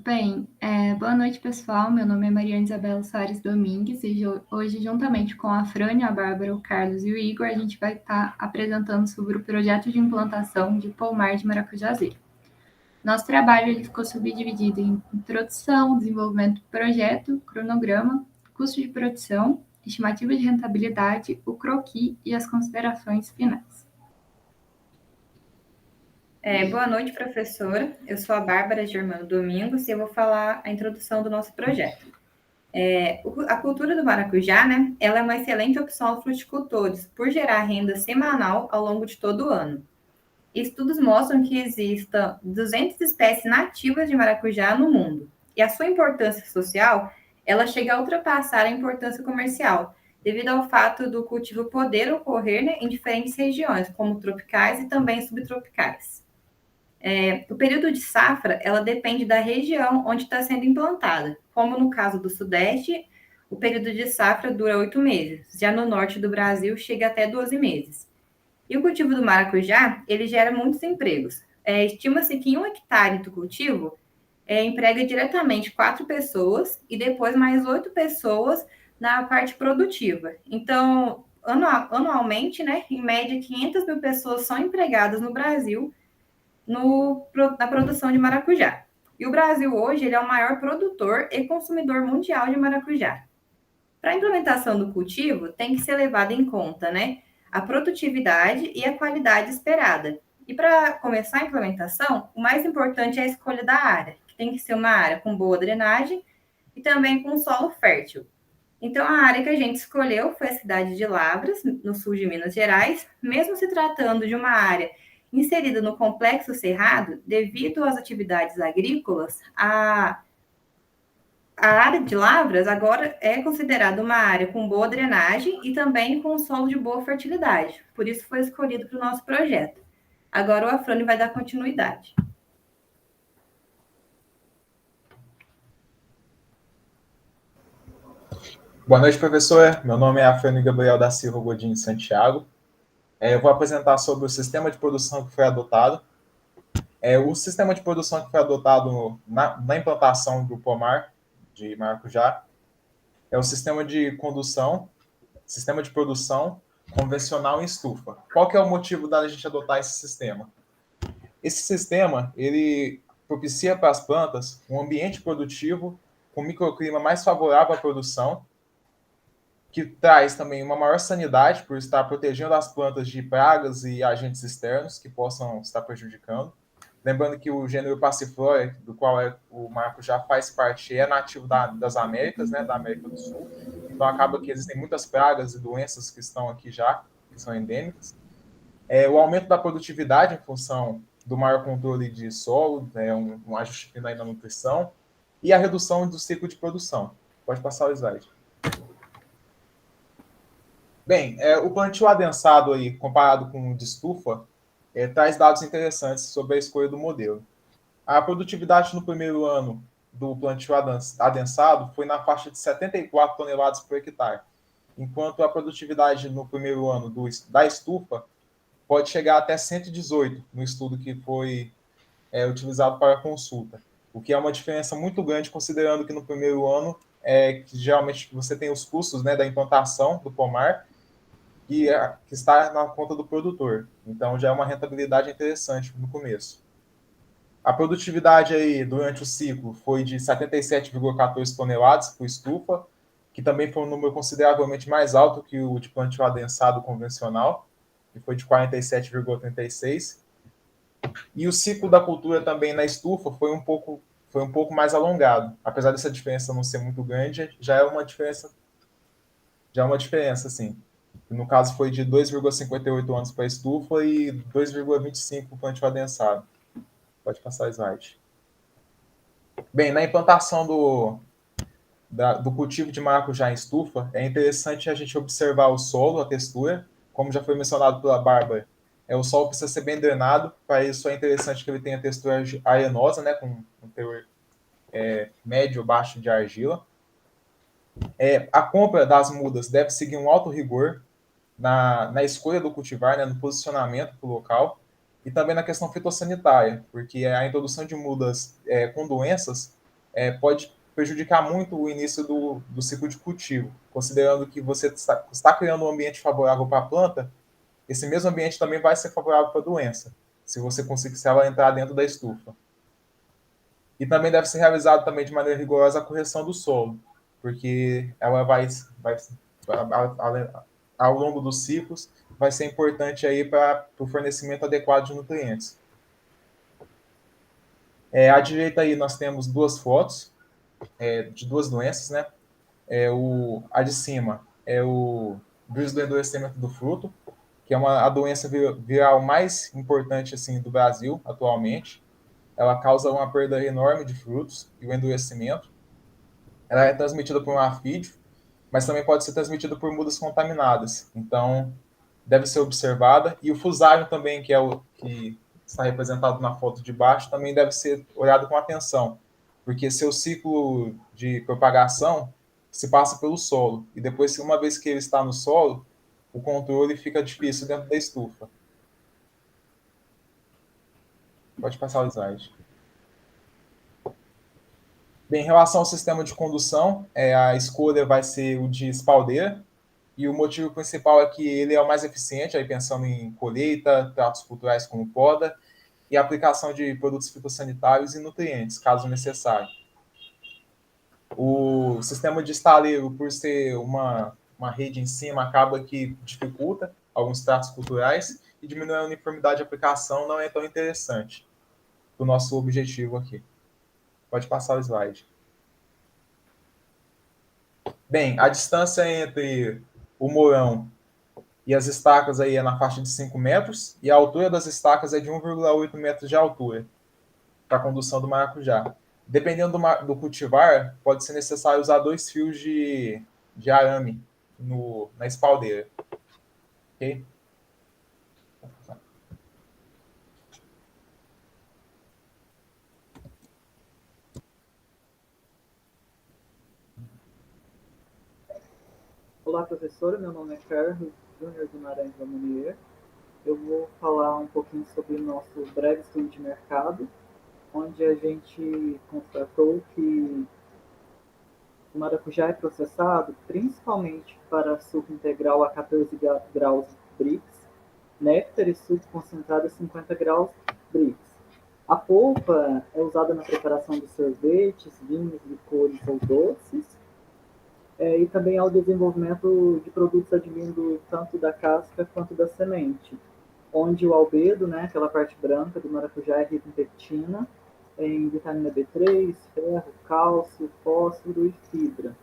Bem, boa noite, pessoal. Meu nome é Mariana Isabela Soares Domingues e hoje, juntamente com a Frânia, a Bárbara, o Carlos e o Igor, a gente vai estar apresentando sobre o projeto de implantação de pomar de maracujazeiro. Nosso trabalho ele ficou subdividido em introdução, desenvolvimento do projeto, cronograma, custo de produção, estimativa de rentabilidade, o croquis e as considerações finais. Boa noite, professora. Eu sou a Bárbara Germano Domingos e eu vou falar a introdução do nosso projeto. A cultura do maracujá, né, ela é uma excelente opção aos fruticultores por gerar renda semanal ao longo de todo o ano. Estudos mostram que existam 200 espécies nativas de maracujá no mundo e a sua importância social, ela chega a ultrapassar a importância comercial, devido ao fato do cultivo poder ocorrer, né, em diferentes regiões, como tropicais e também subtropicais. O período de safra, ela depende da região onde está sendo implantada. Como no caso do Sudeste, o período de safra dura 8 meses. Já no norte do Brasil, chega até 12 meses. E o cultivo do maracujá, ele gera muitos empregos. Estima-se que em 1 hectare do cultivo, emprega diretamente 4 pessoas e depois mais 8 pessoas na parte produtiva. Então, anualmente, né, em média, 500 mil pessoas são empregadas no Brasil na produção de maracujá. E o Brasil hoje ele é o maior produtor e consumidor mundial de maracujá. Para a implementação do cultivo, tem que ser levada em conta, né, a produtividade e a qualidade esperada. E para começar a implementação, o mais importante é a escolha da área, que tem que ser uma área com boa drenagem e também com solo fértil. Então, a área que a gente escolheu foi a cidade de Lavras, no sul de Minas Gerais, mesmo se tratando de uma área inserida no Complexo Cerrado, devido às atividades agrícolas, a área de Lavras agora é considerada uma área com boa drenagem e também com solo de boa fertilidade. Por isso foi escolhido para o nosso projeto. Agora o Afrânio vai dar continuidade. Boa noite, professor. Meu nome é Afrânio Gabriel da Silva Godinho Santiago. Eu vou apresentar sobre o sistema de produção que foi adotado. O sistema de produção que foi adotado na implantação do pomar de maracujá é o sistema de produção convencional em estufa. Qual que é o motivo da gente adotar esse sistema? Esse sistema, ele propicia para as plantas um ambiente produtivo com microclima mais favorável à produção, que traz também uma maior sanidade por estar protegendo as plantas de pragas e agentes externos que possam estar prejudicando. Lembrando que o gênero Passiflora, do qual o maracujá faz parte, é nativo das Américas, né, da América do Sul. Então acaba que existem muitas pragas e doenças que estão aqui já, que são endêmicas. O aumento da produtividade em função do maior controle de solo, um ajuste fino aí na nutrição, e a redução do ciclo de produção. Pode passar o slide. Bem, o plantio adensado aí, comparado com o de estufa, traz dados interessantes sobre a escolha do modelo. A produtividade no primeiro ano do plantio adensado foi na faixa de 74 toneladas por hectare, enquanto a produtividade no primeiro ano da estufa pode chegar até 118 no estudo que foi utilizado para a consulta, o que é uma diferença muito grande, considerando que no primeiro ano, que geralmente você tem os custos, né, da implantação do pomar, que está na conta do produtor. Então, já é uma rentabilidade interessante no começo. A produtividade aí, durante o ciclo, foi de 77,14 toneladas por estufa, que também foi um número consideravelmente mais alto que o de plantio adensado convencional, que foi de 47,36. E o ciclo da cultura também na estufa foi um pouco mais alongado. Apesar dessa diferença não ser muito grande, já é uma diferença, sim. No caso, foi de 2,58 anos para a estufa e 2,25 para o plantio adensado. Pode passar o slide. Bem, na implantação do cultivo de maracujá em estufa, é interessante a gente observar o solo, a textura. Como já foi mencionado pela Bárbara, o solo precisa ser bem drenado. Para isso, é interessante que ele tenha textura arenosa, né, com um teor médio ou baixo de argila. A compra das mudas deve seguir um alto rigor na escolha do cultivar, né, no posicionamento para o local, e também na questão fitossanitária, porque a introdução de mudas com doenças pode prejudicar muito o início do ciclo de cultivo, considerando que você está criando um ambiente favorável para a planta, esse mesmo ambiente também vai ser favorável para a doença, se ela entrar dentro da estufa. E também deve ser realizado também de maneira rigorosa a correção do solo, porque ela ao longo dos ciclos, vai ser importante aí para o fornecimento adequado de nutrientes. À direita aí nós temos duas fotos de duas doenças, né? A de cima é o vírus do endurecimento do fruto, que é a doença viral mais importante assim do Brasil atualmente. Ela causa uma perda enorme de frutos e o endurecimento. Ela é transmitida por um afídeo, mas também pode ser transmitida por mudas contaminadas. Então, deve ser observada. E o fusário também, que é o que está representado na foto de baixo, também deve ser olhado com atenção, porque seu ciclo de propagação se passa pelo solo. E depois, uma vez que ele está no solo, o controle fica difícil dentro da estufa. Pode passar o slide. Bem, em relação ao sistema de condução, a escolha vai ser o de espaldeira, e o motivo principal é que ele é o mais eficiente, aí pensando em colheita, tratos culturais como poda, e aplicação de produtos fitossanitários e nutrientes, caso necessário. O sistema de estaleiro, por ser uma rede em cima, acaba que dificulta alguns tratos culturais e diminui a uniformidade de aplicação, não é tão interessante para o nosso objetivo aqui. Pode passar o slide. Bem, a distância entre o morão e as estacas aí é na faixa de 5 metros, e a altura das estacas é de 1,8 metros de altura para a condução do maracujá. Dependendo do cultivar, pode ser necessário usar 2 fios de arame na espaldeira. Ok? Olá, professora. Meu nome é Carlos Júnior Guimarães Lamonier. Eu vou falar um pouquinho sobre o nosso breve estudo de mercado, onde a gente constatou que o maracujá é processado principalmente para suco integral a 14 graus Brix, néctar e suco concentrado a 50 graus Brix. A polpa é usada na preparação de sorvetes, vinhos, licores ou doces, e também ao desenvolvimento de produtos advindo tanto da casca quanto da semente, onde o albedo, né, aquela parte branca do maracujá, é rico em pectina, em vitamina B3, ferro, cálcio, fósforo e fibra.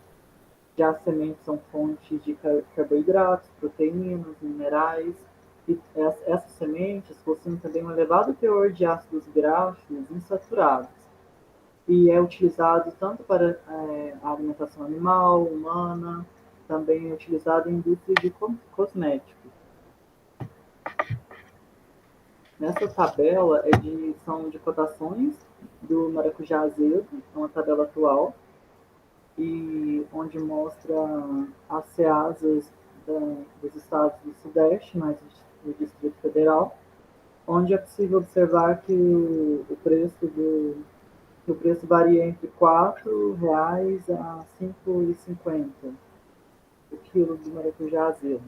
Já as sementes são fontes de carboidratos, proteínas, minerais, e essas sementes possuem também um elevado teor de ácidos graxos insaturados, e é utilizado tanto para a alimentação animal, humana, também é utilizado em indústria de cosméticos. Nessa tabela são de cotações do maracujá azedo, é uma tabela atual, e onde mostra as ceasas dos estados do Sudeste, mais do Distrito Federal, onde é possível observar que o preço varia entre R$ 4,00 a R$ 5,50 o quilo de maracujá azedo.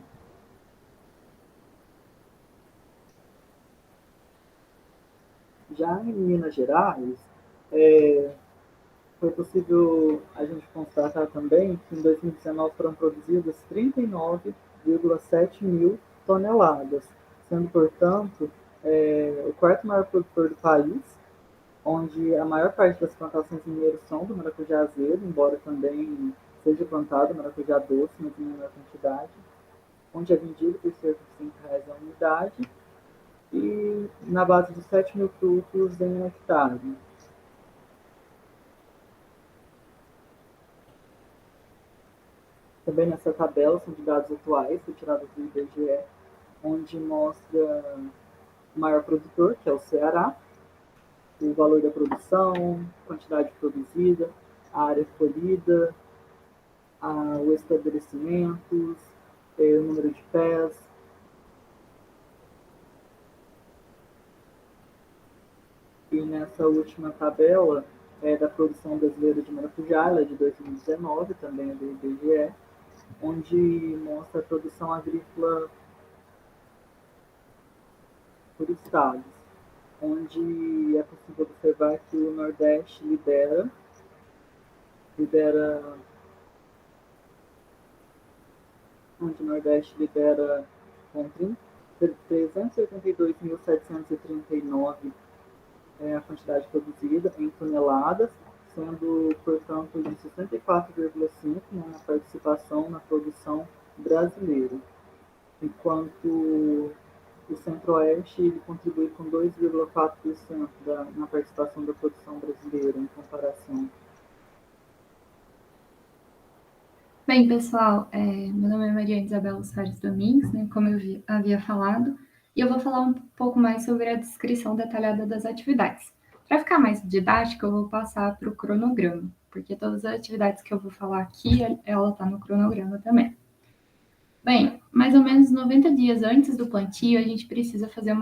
Já em Minas Gerais, foi possível a gente constatar também que em 2019 foram produzidas 39,7 mil toneladas, sendo, portanto, o quarto maior produtor do país, onde a maior parte das plantações mineiras são do maracujá azedo, embora também seja plantado maracujá doce, mas em menor quantidade, onde é vendido por cerca de R$ 5,00 a unidade, e na base de 7 mil frutos em um hectare. Também nessa tabela são de dados atuais, retirados do IBGE, onde mostra o maior produtor, que é o Ceará, o valor da produção, quantidade produzida, a área colhida, os estabelecimentos, o número de pés. E nessa última tabela, da produção brasileira de maracujá, ela é de 2019, também é do IBGE, onde mostra a produção agrícola por estados, onde é possível observar que o Nordeste lidera onde o Nordeste lidera com 382.739 a quantidade produzida em toneladas, sendo, portanto, de 64,5% na participação na produção brasileira, enquanto o Centro-Oeste ele contribui com 2,4% na participação da produção brasileira em comparação. Bem, pessoal, meu nome é Maria Isabela Soares Domingues, né, como eu havia falado, e eu vou falar um pouco mais sobre a descrição detalhada das atividades. Para ficar mais didática, eu vou passar para o cronograma, porque todas as atividades que eu vou falar aqui, ela está no cronograma também. Bem, mais ou menos 90 dias antes do plantio, a gente precisa fazer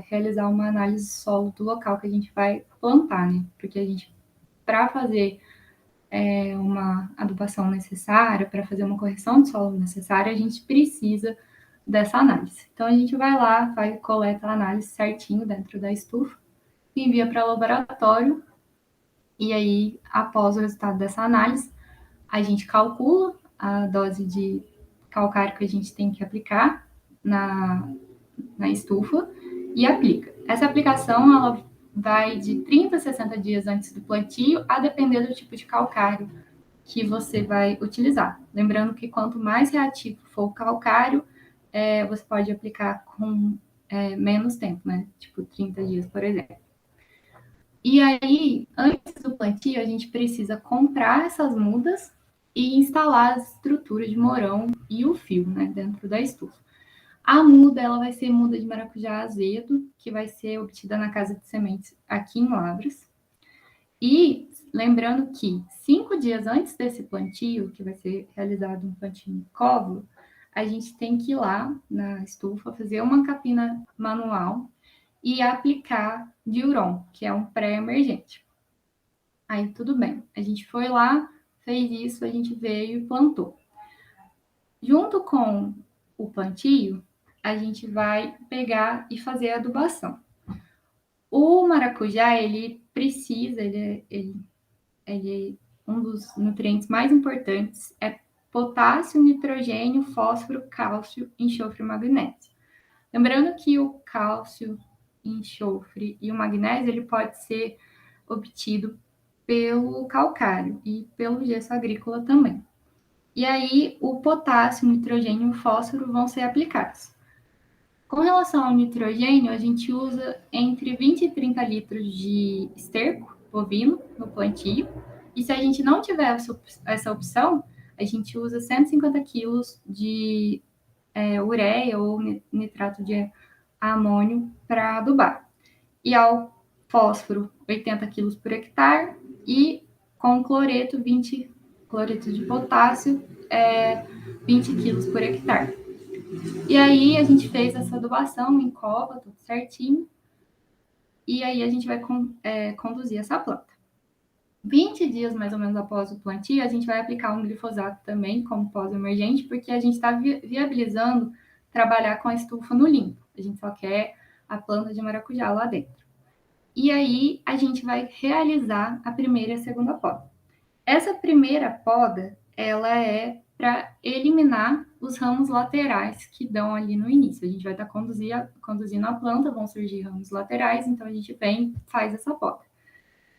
realizar uma análise solo do local que a gente vai plantar, né? Porque a gente, para fazer uma adubação necessária, para fazer uma correção de solo necessária, a gente precisa dessa análise. Então, a gente vai lá, coleta a análise certinho dentro da estufa, envia para o laboratório, e aí, após o resultado dessa análise, a gente calcula a dose de calcário que a gente tem que aplicar na estufa e aplica. Essa aplicação, ela vai de 30 a 60 dias antes do plantio, a depender do tipo de calcário que você vai utilizar. Lembrando que quanto mais reativo for o calcário, você pode aplicar com menos tempo, né? Tipo 30 dias, por exemplo. E aí, antes do plantio, a gente precisa comprar essas mudas e instalar as estruturas de morão e o fio, né, dentro da estufa. A muda, ela vai ser muda de maracujá azedo, que vai ser obtida na Casa de Sementes aqui em Lavras. E lembrando que 5 dias antes desse plantio, que vai ser realizado um plantio em cóvulo, a gente tem que ir lá na estufa, fazer uma capina manual e aplicar diuron, que é um pré-emergente. Aí tudo bem, a gente foi lá, fez isso, a gente veio e plantou. Junto com o plantio, a gente vai pegar e fazer a adubação. O maracujá, ele precisa, um dos nutrientes mais importantes é potássio, nitrogênio, fósforo, cálcio, enxofre e magnésio. Lembrando que o cálcio, enxofre e o magnésio, ele pode ser obtido pelo calcário e pelo gesso agrícola também. E aí, o potássio, o nitrogênio e o fósforo vão ser aplicados. Com relação ao nitrogênio, a gente usa entre 20 e 30 litros de esterco bovino no plantio. E se a gente não tiver essa opção, a gente usa 150 quilos de ureia ou nitrato de amônio para adubar. E ao fósforo, 80 quilos por hectare. E com cloreto, 20 cloreto de potássio, 20 quilos por hectare. E aí a gente fez essa adubação em cova, tudo certinho. E aí a gente vai conduzir essa planta. 20 dias mais ou menos após o plantio, a gente vai aplicar um glifosato também como pós-emergente, porque a gente está viabilizando trabalhar com a estufa no limpo. A gente só quer a planta de maracujá lá dentro. E aí a gente vai realizar a primeira e a segunda poda. Essa primeira poda, ela é para eliminar os ramos laterais que dão ali no início. A gente vai estar conduzindo a planta, vão surgir ramos laterais, então a gente vem e faz essa poda.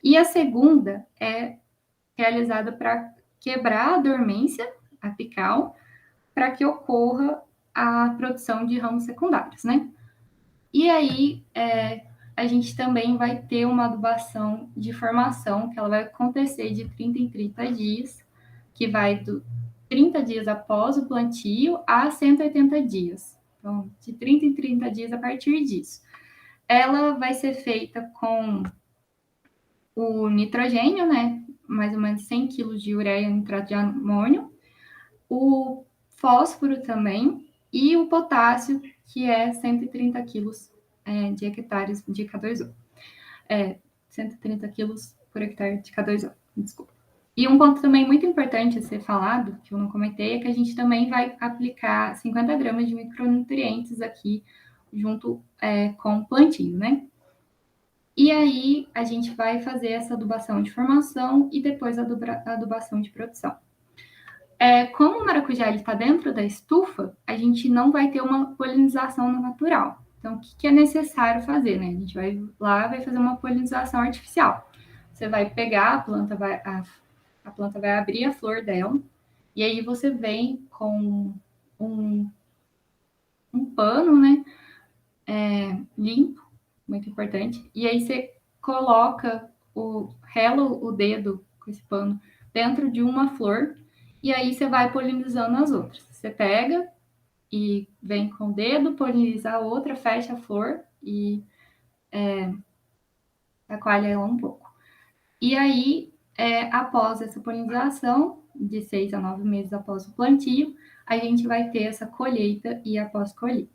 E a segunda é realizada para quebrar a dormência apical, para que ocorra a produção de ramos secundários, né? E aí, a gente também vai ter uma adubação de formação, que ela vai acontecer de 30 em 30 dias, que vai do 30 dias após o plantio a 180 dias. Então, de 30 em 30 dias a partir disso. Ela vai ser feita com o nitrogênio, né? Mais ou menos 100 kg de ureia e nitrato de amônio. O fósforo também. E o potássio, que é 130 quilos de hectares de K2O. 130 quilos por hectare de K2O, desculpa. E um ponto também muito importante a ser falado, que eu não comentei, é que a gente também vai aplicar 50 gramas de micronutrientes aqui junto com o plantio, né? E aí a gente vai fazer essa adubação de formação e depois a adubação de produção. Como o maracujá está dentro da estufa, a gente não vai ter uma polinização natural. Então, o que é necessário fazer, né? A gente vai lá, vai fazer uma polinização artificial. Você vai pegar a planta vai abrir a flor dela, e aí você vem com um pano, né? Limpo, muito importante. E aí você rela o dedo com esse pano dentro de uma flor, e aí você vai polinizando as outras. Você pega e vem com o dedo, poliniza a outra, fecha a flor e chacoalha ela um pouco. E aí, após essa polinização, de 6 a 9 meses após o plantio, a gente vai ter essa colheita e a pós-colheita.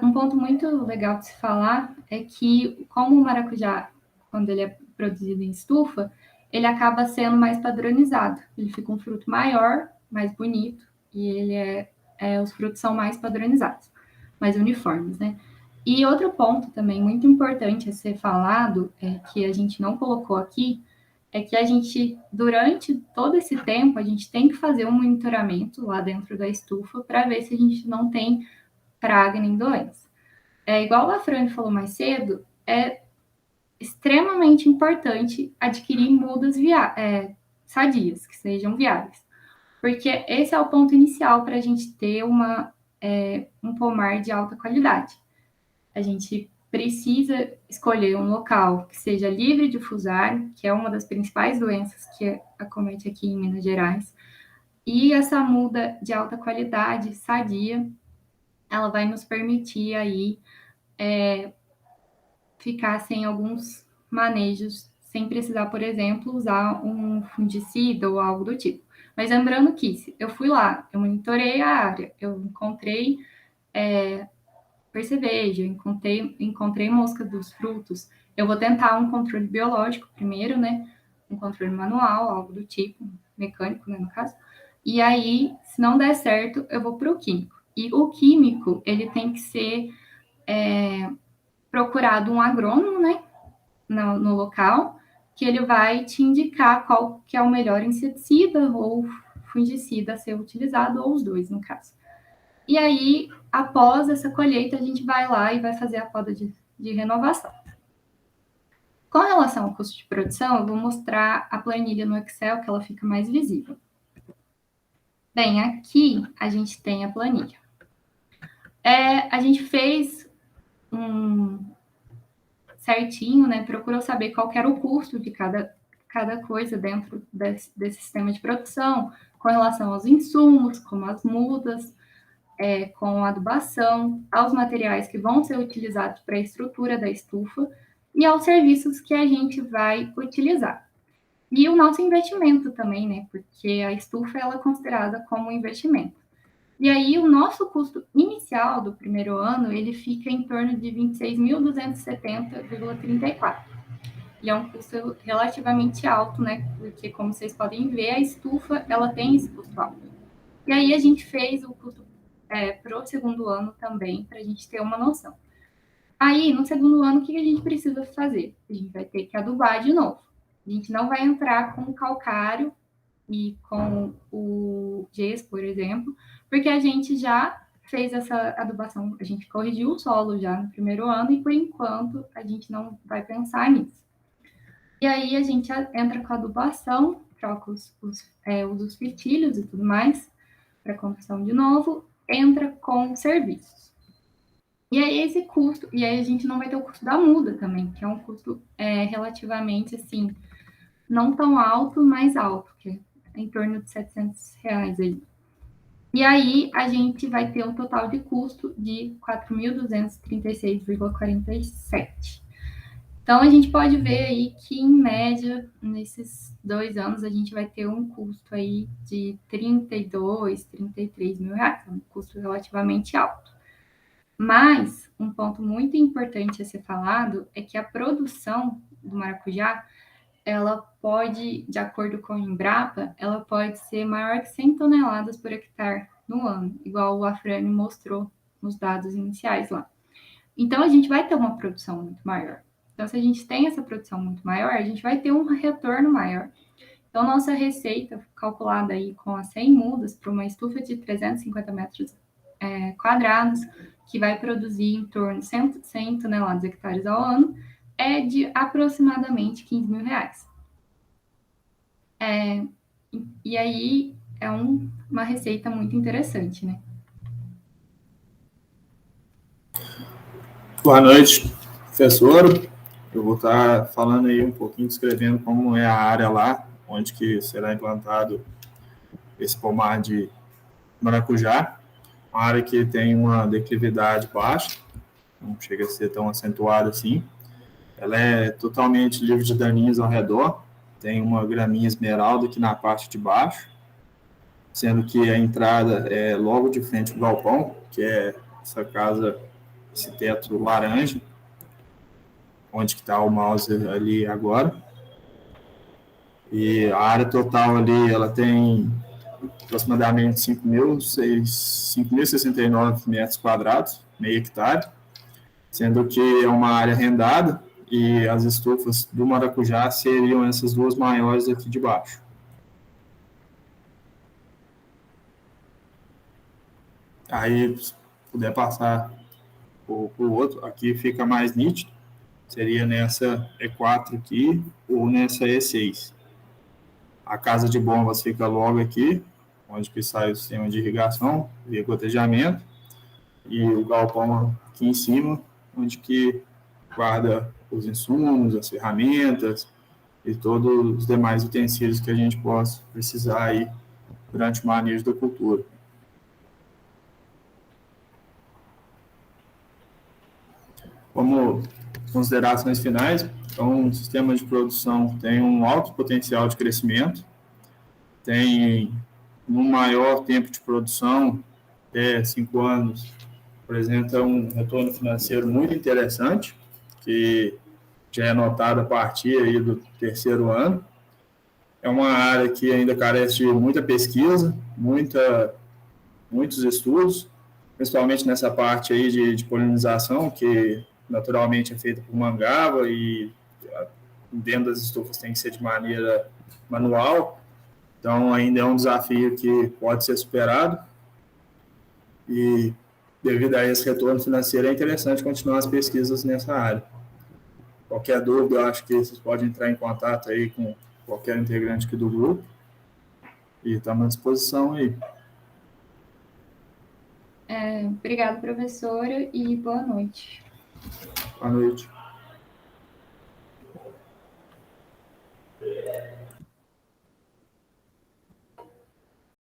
Um ponto muito legal de se falar é que, como o maracujá, quando ele é produzido em estufa, ele acaba sendo mais padronizado. Ele fica um fruto maior, mais bonito, e os frutos são mais padronizados, mais uniformes, né? E outro ponto também muito importante a ser falado, que a gente não colocou aqui, é que a gente, durante todo esse tempo, a gente tem que fazer um monitoramento lá dentro da estufa para ver se a gente não tem praga nem doença. Igual a Fran falou mais cedo, é extremamente importante adquirir mudas sadias, que sejam viáveis. Porque esse é o ponto inicial para a gente ter um pomar de alta qualidade. A gente precisa escolher um local que seja livre de fusário, que é uma das principais doenças que acomete aqui em Minas Gerais. E essa muda de alta qualidade, sadia, ela vai nos permitir aí ficar sem alguns manejos, sem precisar, por exemplo, usar um fungicida ou algo do tipo. Mas lembrando que eu fui lá, eu monitorei a área, eu encontrei percevejo, encontrei mosca dos frutos, eu vou tentar um controle biológico primeiro, né? Um controle manual, algo do tipo, mecânico, né, no caso. E aí, se não der certo, eu vou para o químico. E o químico, ele tem que ser procurado um agrônomo, né, no local, que ele vai te indicar qual que é o melhor inseticida ou fungicida a ser utilizado, ou os dois, no caso. E aí, após essa colheita, a gente vai lá e vai fazer a poda de renovação. Com relação ao custo de produção, eu vou mostrar a planilha no Excel, que ela fica mais visível. Bem, aqui a gente tem a planilha. A gente fez certinho, né? Procurou saber qual era o custo de cada coisa dentro desse sistema de produção, com relação aos insumos, como as mudas, com a adubação, aos materiais que vão ser utilizados para a estrutura da estufa e aos serviços que a gente vai utilizar. E o nosso investimento também, né? Porque a estufa ela é considerada como um investimento. E aí o nosso custo inicial do primeiro ano, ele fica em torno de 26.270,34. E é um custo relativamente alto, né? Porque, como vocês podem ver, a estufa, ela tem esse custo alto. E aí a gente fez o custo para o segundo ano também, para a gente ter uma noção. Aí, no segundo ano, o que a gente precisa fazer? A gente vai ter que adubar de novo. A gente não vai entrar com o calcário e com o gesso, por exemplo, porque a gente já fez essa adubação, a gente corrigiu o solo já no primeiro ano e, por enquanto, a gente não vai pensar nisso. E aí a gente entra com a adubação, troca os fitilhos e tudo mais, para construção de novo, entra com serviços. E aí esse custo, e aí a gente não vai ter o custo da muda também, que é um custo relativamente, assim, não tão alto, mas alto, que é em torno de R$700 aí. E aí a gente vai ter um total de custo de 4.236,47. Então a gente pode ver aí que, em média, nesses 2 anos, a gente vai ter um custo aí de R$32, R$33 mil, um custo relativamente alto. Mas um ponto muito importante a ser falado é que a produção do maracujá, ela pode, de acordo com a Embrapa, ela pode ser maior que 100 toneladas por hectare no ano, igual o Afrânio mostrou nos dados iniciais lá. Então, a gente vai ter uma produção muito maior. Então, se a gente tem essa produção muito maior, a gente vai ter um retorno maior. Então, nossa receita, calculada aí com as 100 mudas para uma estufa de 350 metros quadrados, que vai produzir em torno de 100 toneladas hectares ao ano, é de aproximadamente R$15.000. E aí é uma receita muito interessante, né? Boa noite, professor. Eu vou estar falando aí um pouquinho, descrevendo como é a área lá, onde que será implantado esse pomar de maracujá. Uma área que tem uma declividade baixa, não chega a ser tão acentuada assim. Ela é totalmente livre de daninhos ao redor, tem uma graminha esmeralda aqui na parte de baixo, sendo que a entrada é logo de frente ao galpão, que é essa casa, esse teto laranja, onde está o mouse ali agora. E a área total ali, ela tem aproximadamente 5.069 metros quadrados, meio hectare, sendo que é uma área arrendada e as estufas do maracujá seriam essas duas maiores aqui de baixo. Aí, se puder passar para o outro, aqui fica mais nítido, seria nessa E4 aqui ou nessa E6. A casa de bombas fica logo aqui, onde que sai o sistema de irrigação via gotejamento, e o galpão aqui em cima, onde que guarda os insumos, as ferramentas e todos os demais utensílios que a gente possa precisar aí durante o manejo da cultura. Como considerações finais, então, o sistema de produção tem um alto potencial de crescimento, tem um maior tempo de produção, 5 anos, apresenta um retorno financeiro muito interessante, que já é notado a partir aí do 3º ano. É uma área que ainda carece de muita pesquisa, muitos estudos, principalmente nessa parte aí de polinização, que naturalmente é feita por mangava e dentro das estufas tem que ser de maneira manual. Então, ainda é um desafio que pode ser superado. E, devido a esse retorno financeiro, é interessante continuar as pesquisas nessa área. Qualquer dúvida, eu acho que vocês podem entrar em contato aí com qualquer integrante aqui do grupo. E estamos à disposição aí. Obrigada, professora, e boa noite. Boa noite.